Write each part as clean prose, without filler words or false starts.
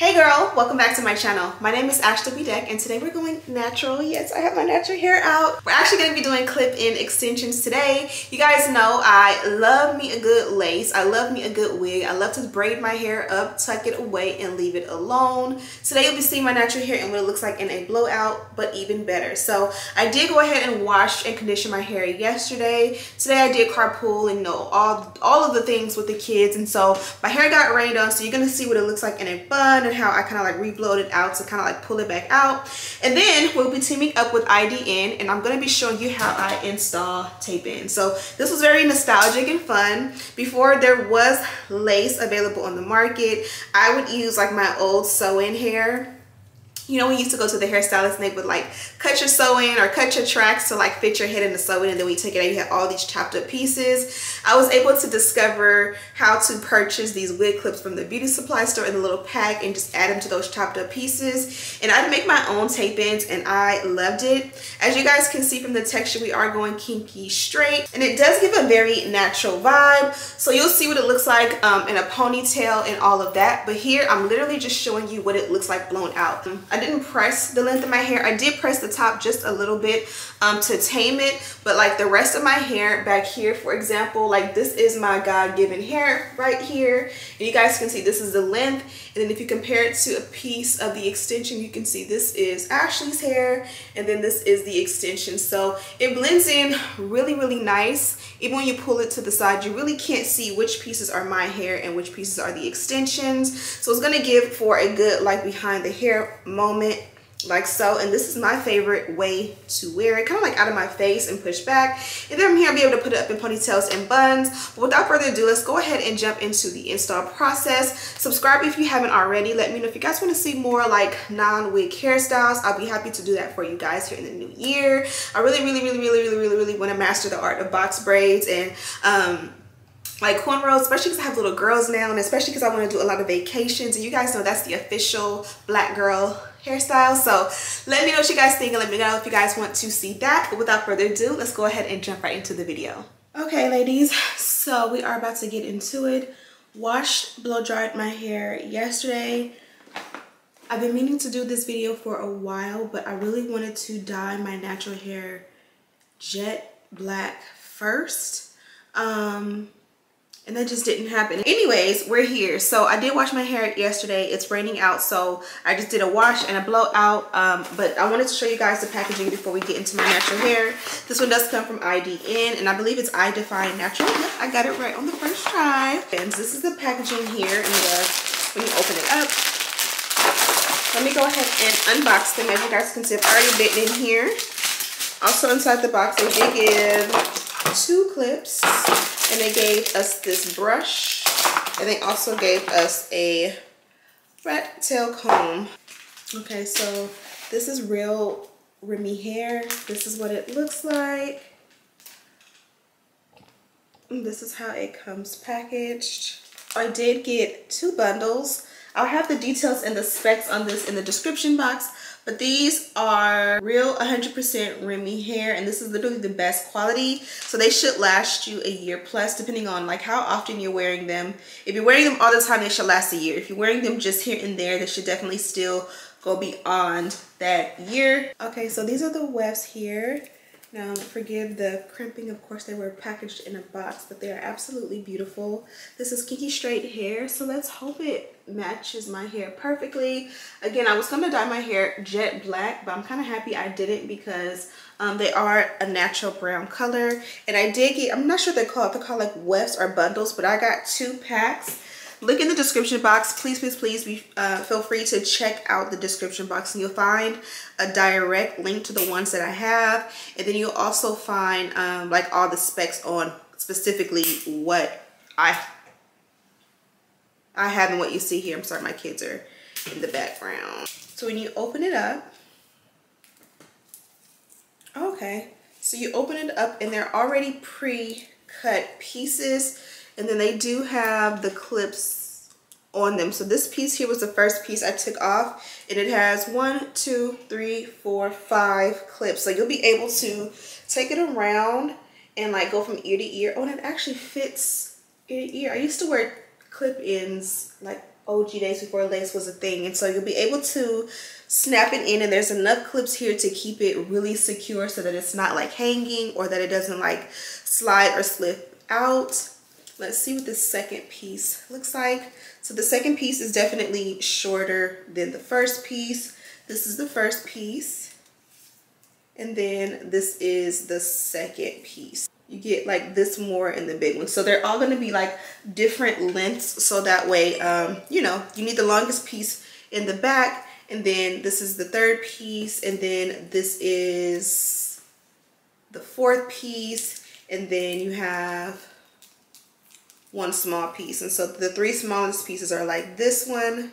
Hey girl, welcome back to my channel. My name is Ashley Bedeck and today we're going natural. Yes, I have my natural hair out. We're actually going to be doing clip-in extensions today. You guys know I love me a good lace. I love me a good wig. I love to braid my hair up, tuck it away, and leave it alone. Today you'll be seeing my natural hair and what it looks like in a blowout, but even better. So I did go ahead and wash and condition my hair yesterday. Today I did carpool and all of the things with the kids, and so my hair got rained on, so you're going to see what it looks like in a bun and how I kind of like re-blowed it out to kind of like pull it back out. And then we'll be teaming up with IDN and I'm going to be showing you how I install tape-in. So this was very nostalgic and fun. Before there was lace available on the market, I would use like my old sew-in hair. You know, we used to go to the hairstylist and they would like cut your sew-in or cut your tracks to like fit your head in the sew-in, and then when you take it out, you have all these chopped up pieces. I was able to discover how to purchase these wig clips from the beauty supply store in the little pack and just add them to those chopped up pieces. And I'd make my own tape-ins and I loved it. As you guys can see from the texture, we are going kinky straight, and it does give a very natural vibe. So you'll see what it looks like in a ponytail and all of that. But here I'm literally just showing you what it looks like blown out. I didn't press the length of my hair. I did press the top just a little bit to tame it, but like the rest of my hair back here, for example, like this is my God-given hair right here, and you guys can see this is the length. And then if you compare it to a piece of the extension, you can see this is Ashley's hair and then this is the extension. So it blends in really nice. Even when you pull it to the side, you really can't see which pieces are my hair and which pieces are the extensions. So it's gonna give for a good like behind the hair moment, like so. And this is my favorite way to wear it, kind of like out of my face and push back. And then from here I'll be able to put it up in ponytails and buns. But without further ado, let's go ahead and jump into the install process. Subscribe if you haven't already. Let me know if you guys want to see more like non-wig hairstyles. I'll be happy to do that for you guys here in the new year. I really want to master the art of box braids and like cornrows, especially because I have little girls now, and especially because I want to do a lot of vacations, and you guys know that's the official black girl hairstyle. So let me know what you guys think and let me know if you guys want to see that. But without further ado, let's go ahead and jump right into the video. Okay ladies, so we are about to get into it. Washed, blow dried my hair yesterday. I've been meaning to do this video for a while, but I really wanted to dye my natural hair jet black first. And that just didn't happen. Anyways, we're here. So I did wash my hair yesterday. It's raining out, so I just did a wash and a blowout. But I wanted to show you guys the packaging before we get into my natural hair. This one does come from IDN, and I believe it's I Define Natural. Yep, I got it right on the first try. And this is the packaging here, and when you open it up. Let me go ahead and unbox them. As you guys can see, I've already bitten in here. Also inside the box, they did give 2 clips. And they gave us this brush, and they also gave us a rat tail comb. Okay, so this is real Remy hair. This is what it looks like. And this is how it comes packaged. I did get 2 bundles. I'll have the details and the specs on this in the description box. But these are real 100% Remy hair, and this is literally the best quality. So they should last you a year plus, depending on like how often you're wearing them. If you're wearing them all the time, they should last a year. If you're wearing them just here and there, they should definitely still go beyond that year. Okay, so these are the wefts here. Now, forgive the crimping. Of course, they were packaged in a box, but they are absolutely beautiful. This is Kinky straight hair, so let's hope it matches my hair perfectly. Again, I was going to dye my hair jet black, but I'm kind of happy I didn't because they are a natural brown color. And I did get, I'm not sure they're called like wefts or bundles, but I got 2 packs. Look in the description box. Please feel free to check out the description box, and you'll find a direct link to the ones that I have. And then you'll also find like all the specs on specifically what I have and what you see here. I'm sorry, my kids are in the background. So when you open it up, okay, so you open it up and they're already pre-cut pieces. And then they do have the clips on them. So this piece here was the first piece I took off, and it has 1, 2, 3, 4, 5 clips. So you'll be able to take it around and like go from ear to ear. Oh, and it actually fits ear to ear. I used to wear clip-ins like OG days before lace was a thing. And so you'll be able to snap it in, and there's enough clips here to keep it really secure so that it's not like hanging or that it doesn't like slide or slip out. Let's see what this second piece looks like. So the second piece is definitely shorter than the first piece. This is the first piece, and then this is the second piece. You get like this more in the big one. So they're all going to be like different lengths, so that way you know, you need the longest piece in the back, and then this is the third piece, and then this is the fourth piece, and then you have one small piece. And so the three smallest pieces are like this one,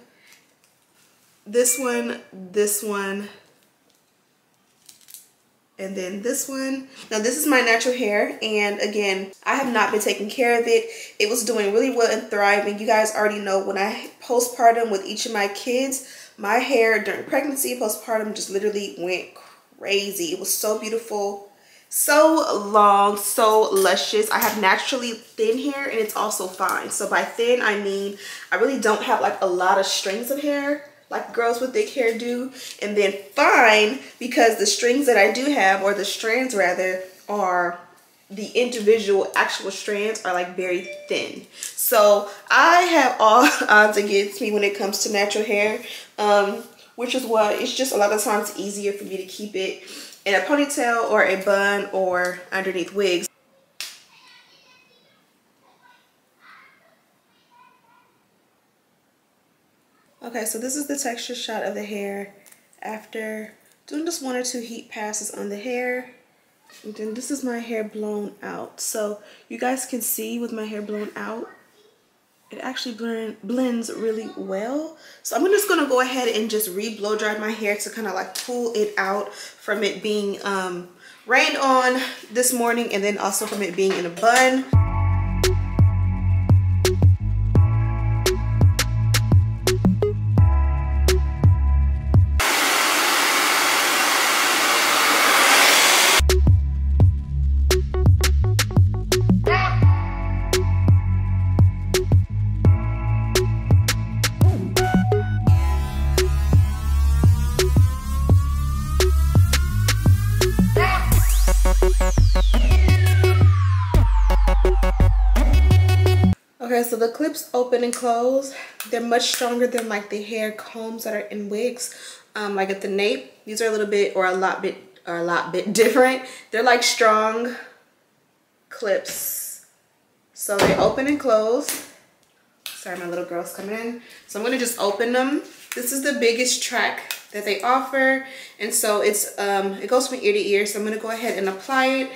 this one, this one, and then this one. Now this is my natural hair, and again, I have not been taking care of it. It was doing really well and thriving. You guys already know when I postpartum with each of my kids, my hair during pregnancy, postpartum just literally went crazy. It was so beautiful, so long, so luscious. I have naturally thin hair, and it's also fine. So by thin, I mean I really don't have like a lot of strings of hair like girls with thick hair do. And then fine, because the strings that I do have, or the strands rather, are the individual actual strands are like very thin. So I have all odds against me when it comes to natural hair, which is why it's just a lot of times easier for me to keep it in a ponytail or a bun or underneath wigs. Okay, so this is the texture shot of the hair after doing just 1 or 2 heat passes on the hair. And then this is my hair blown out. So you guys can see with my hair blown out, it actually blends really well. So I'm just gonna go ahead and just re-blow dry my hair to kind of like pull it out from it being rained on this morning, and then also from it being in a bun. Okay, so the clips open and close. They're much stronger than like the hair combs that are in wigs. Like at the nape, these are a little bit or a lot bit different. They're like strong clips. So they open and close. Sorry, my little girl's coming in. So I'm gonna just open them. This is the biggest track that they offer, and so it's it goes from ear to ear. So I'm gonna go ahead and apply it.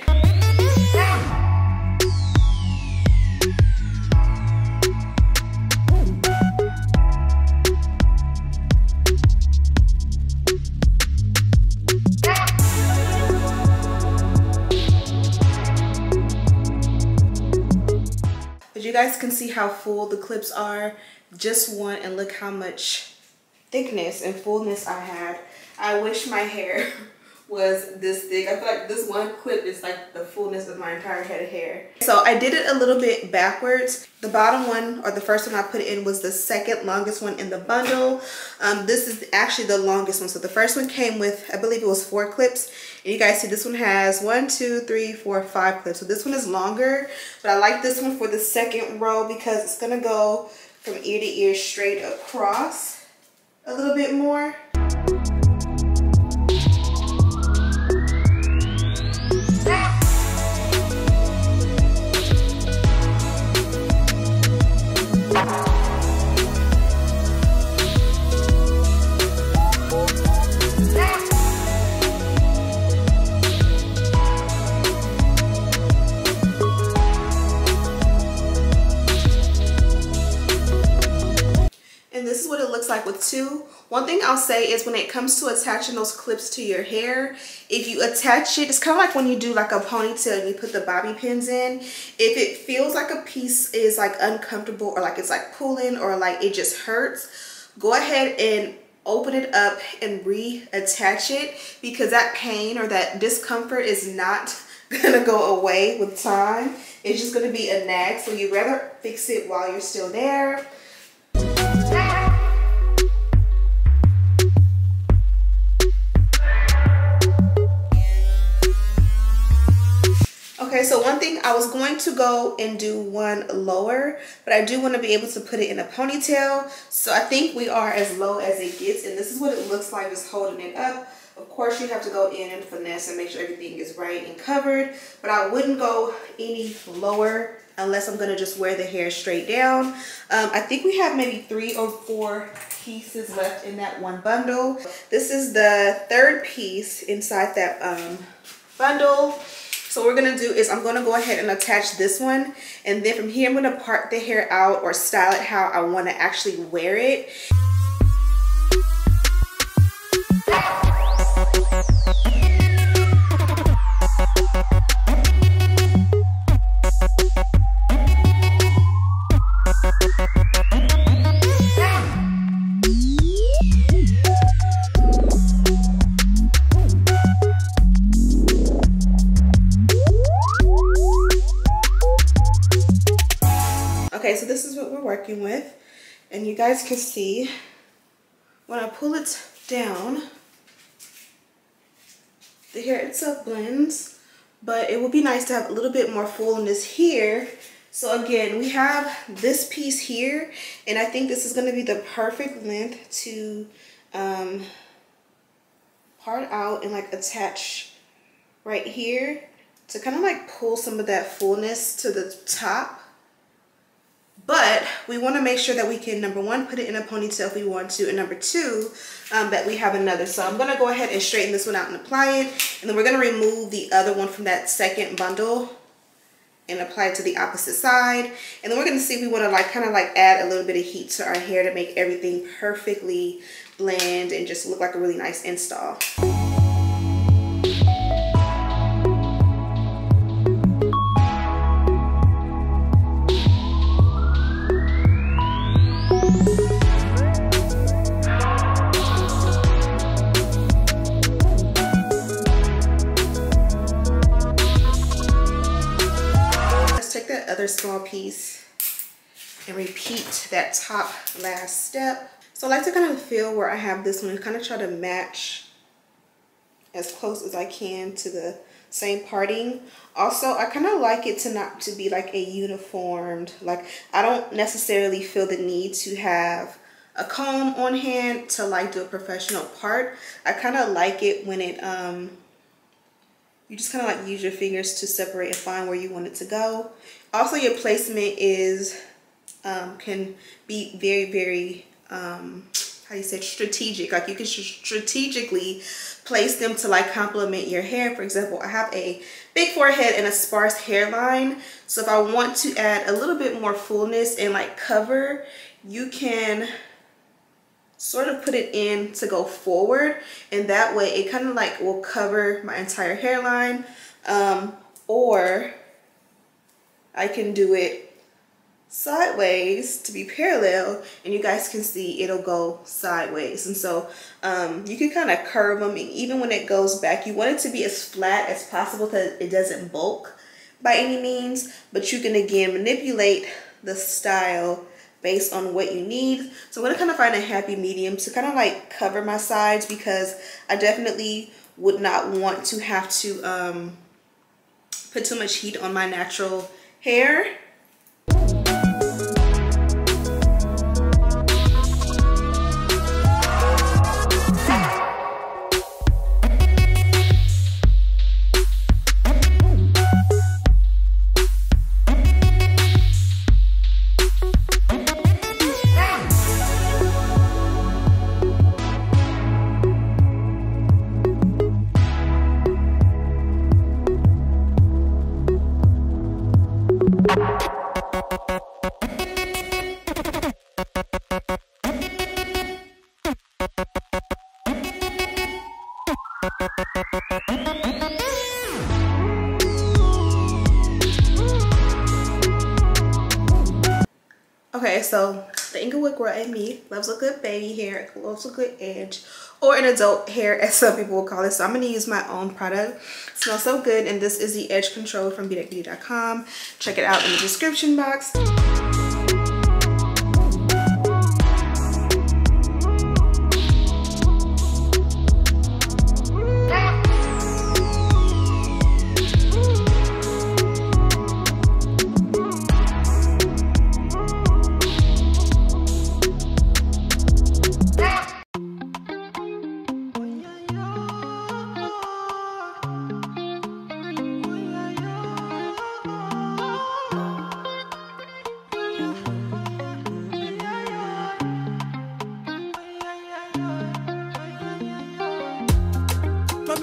You guys can see how full the clips are. Just one, and look how much thickness and fullness I had. I wish my hair was this thick. I feel like this one clip is like the fullness of my entire head of hair. So I did it a little bit backwards. The bottom one, or the first one I put in, was the second longest one in the bundle. This is actually the longest one. So the first one came with, I believe it was 4 clips. And you guys see this one has 1, 2, 3, 4, 5 clips. So this one is longer, but I like this one for the second row because it's gonna go from ear to ear straight across a little bit more. This is what it looks like with 2. One thing I'll say is when it comes to attaching those clips to your hair, if you attach it, it's kind of like when you do like a ponytail and you put the bobby pins in. If it feels like a piece is like uncomfortable, or like it's like pulling, or like it just hurts, go ahead and open it up and reattach it, because that pain or that discomfort is not gonna go away with time. It's just gonna be a nag. So you'd rather fix it while you're still there. Okay, so one thing, I was going to go and do one lower, but I do want to be able to put it in a ponytail. So I think we are as low as it gets, and this is what it looks like just holding it up. Of course, you have to go in and finesse and make sure everything is right and covered, but I wouldn't go any lower unless I'm gonna just wear the hair straight down. I think we have maybe 3 or 4 pieces left in that one bundle. This is the 3rd piece inside that bundle. So what we're gonna do is I'm gonna go ahead and attach this one, and then from here I'm gonna part the hair out or style it how I wanna actually wear it. Okay, so this is what we're working with, and you guys can see when I pull it down, the hair itself blends, but it would be nice to have a little bit more fullness here. So again, we have this piece here, and I think this is going to be the perfect length to part out and like attach right here to kind of like pull some of that fullness to the top. But we want to make sure that we can, number 1, put it in a ponytail if we want to, and number 2, that we have another. So I'm going to go ahead and straighten this one out and apply it, and then we're going to remove the other one from that 2nd bundle and apply it to the opposite side. And then we're going to see if we want to like kind of like add a little bit of heat to our hair to make everything perfectly blend and just look like a really nice install. Other small piece and repeat that top last step. So I like to kind of feel where I have this one and kind of try to match as close as I can to the same parting. Also, I kind of like it to not to be like a uniformed, like I don't necessarily feel the need to have a comb on hand to like do a professional part. I kind of like it when it you just kind of like use your fingers to separate and find where you want it to go. Also, your placement is can be very how do you say, strategic. Like you can strategically place them to like complement your hair. For example, I have a big forehead and a sparse hairline, so if I want to add a little bit more fullness and like cover, you can sort of put it in to go forward, and that way it kind of like will cover my entire hairline. Or I can do it sideways to be parallel, and you guys can see it'll go sideways. And so you can kind of curve them, and even when it goes back, you want it to be as flat as possible because it doesn't bulk by any means, but you can again manipulate the style based on what you need. So I'm going to kind of find a happy medium to kind of like cover my sides, because I definitely would not want to have to put too much heat on my natural hair. Okay, so the Inglewood girl and me loves a good baby hair, loves a good edge, or an adult hair as some people will call it. So I'm going to use my own product. It smells so good, and this is the Edge Control from bedeckbeauty.com. Check it out in the description box.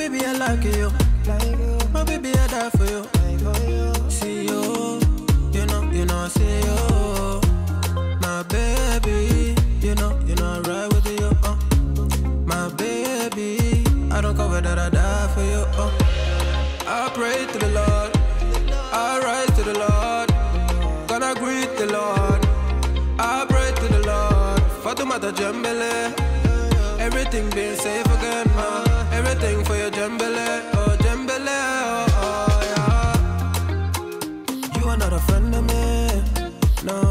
baby, I like you. My baby, I die for you. See you, you know, I see you. My baby, you know, I ride with you. My baby, I don't cover that, I die for you. I pray to the Lord, I rise to the Lord, gonna greet the Lord. I pray to the Lord, Fatumata Jambele, everything being safe again, everything for your Jambele, oh Jambele, oh yeah. You are not a friend of me, no.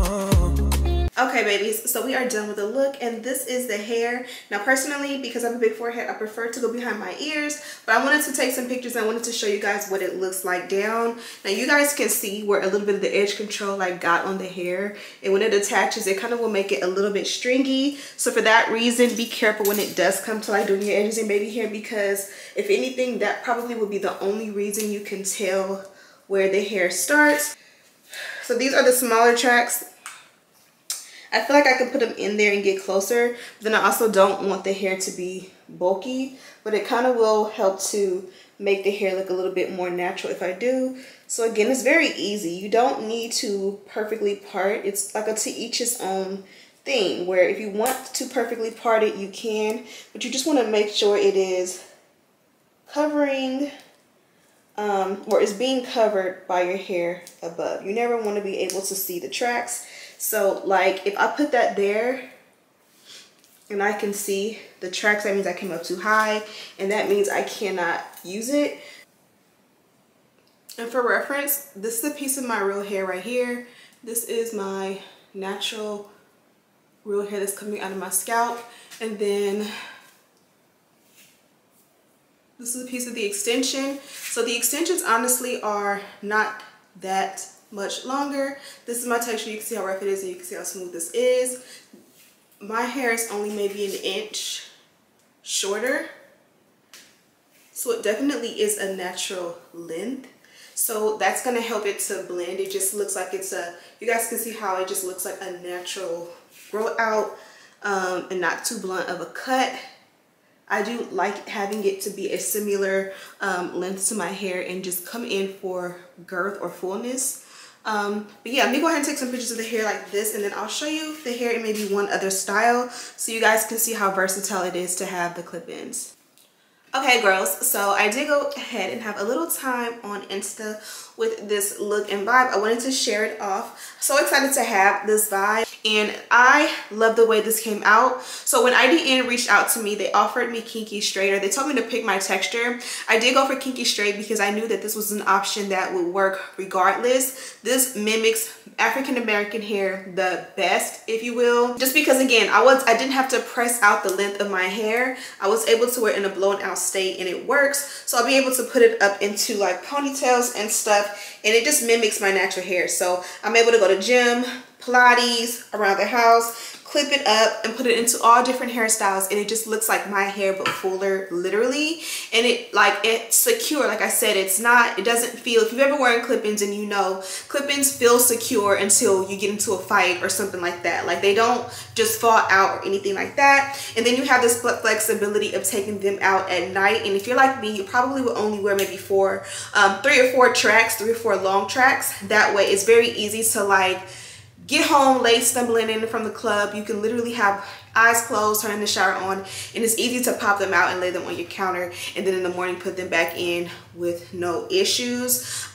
Okay babies, so we are done with the look, and this is the hair. Now personally, because I have a big forehead, I prefer to go behind my ears, but I wanted to take some pictures and I wanted to show you guys what it looks like down. Now you guys can see where a little bit of the edge control like got on the hair, and when it attaches, it kind of will make it a little bit stringy. So for that reason, be careful when it does come to like doing your edges and baby hair, because if anything, that probably would be the only reason you can tell where the hair starts. So these are the smaller tracks. I feel like I can put them in there and get closer, but then I also don't want the hair to be bulky, but it kind of will help to make the hair look a little bit more natural if I do. So again, it's very easy. You don't need to perfectly part. It's like a to each his own thing, where if you want to perfectly part it, you can, but you just want to make sure it is covering or is being covered by your hair above. You never want to be able to see the tracks. So like if I put that there and I can see the tracks, that means I came up too high, and that means I cannot use it. And for reference, this is a piece of my real hair right here. This is my natural real hair that's coming out of my scalp. And then this is a piece of the extension. So the extensions honestly are not that much longer. This is my texture. You can see how rough it is, and you can see how smooth this is. My hair is only maybe an inch shorter, so it definitely is a natural length. So that's going to help it to blend. It just looks like it's a, you guys can see how it just looks like a natural grow out, and not too blunt of a cut. I do like having it to be a similar length to my hair and just come in for girth or fullness. But yeah, let me go ahead and take some pictures of the hair like this, and then I'll show you the hair in maybe one other style so you guys can see how versatile it is to have the clip-ins. Okay girls, so I did go ahead and have a little time on Insta with this look and vibe. I wanted to share it off. So excited to have this vibe, and I love the way this came out. So when IDN reached out to me, they offered me Kinky straight, or they told me to pick my texture. I did go for Kinky straight because I knew that this was an option that would work regardless. This mimics African American hair the best, if you will, just because again I didn't have to press out the length of my hair. I was able to wear it in a blown out state, and it works. So I'll be able to put it up into like ponytails and stuff, and it just mimics my natural hair. So I'm able to go to gym, Pilates, around the house, clip it up and put it into all different hairstyles, and it just looks like my hair but fuller, literally. And it's secure. Like I said, it doesn't feel, if you've ever worn clip-ins and you know, clip-ins feel secure until you get into a fight or something like that. Like they don't just fall out or anything like that. And then you have this flexibility of taking them out at night. And if you're like me, you probably will only wear maybe three or four long tracks. That way it's very easy to like get home late, stumbling in from the club. You can literally have eyes closed, turn the shower on, and it's easy to pop them out and lay them on your counter, and then in the morning put them back in with no issues.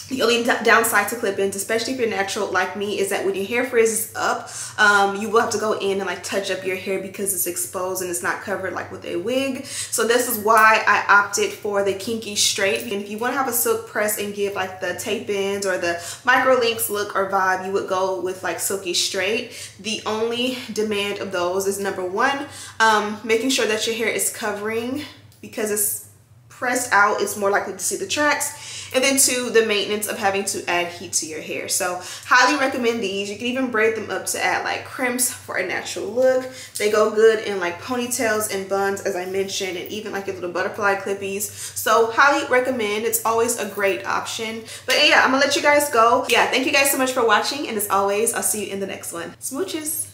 The only downside to clip-ins, especially if you're natural like me, is that when your hair frizzes up, you will have to go in and like touch up your hair because it's exposed and it's not covered like with a wig. So this is why I opted for the Kinky straight. And if you want to have a silk press and give like the tape-ins or the micro links look or vibe, you would go with like silky straight. The only demand of those is number one, making sure that your hair is covering, because it's pressed out, it's more likely to see the tracks. And then two, the maintenance of having to add heat to your hair. So highly recommend these. You can even braid them up to add like crimps for a natural look. They go good in like ponytails and buns, as I mentioned, and even like your little butterfly clippies. So highly recommend. It's always a great option. But yeah, I'm gonna let you guys go. Yeah, thank you guys so much for watching, and as always, I'll see you in the next one. Smooches.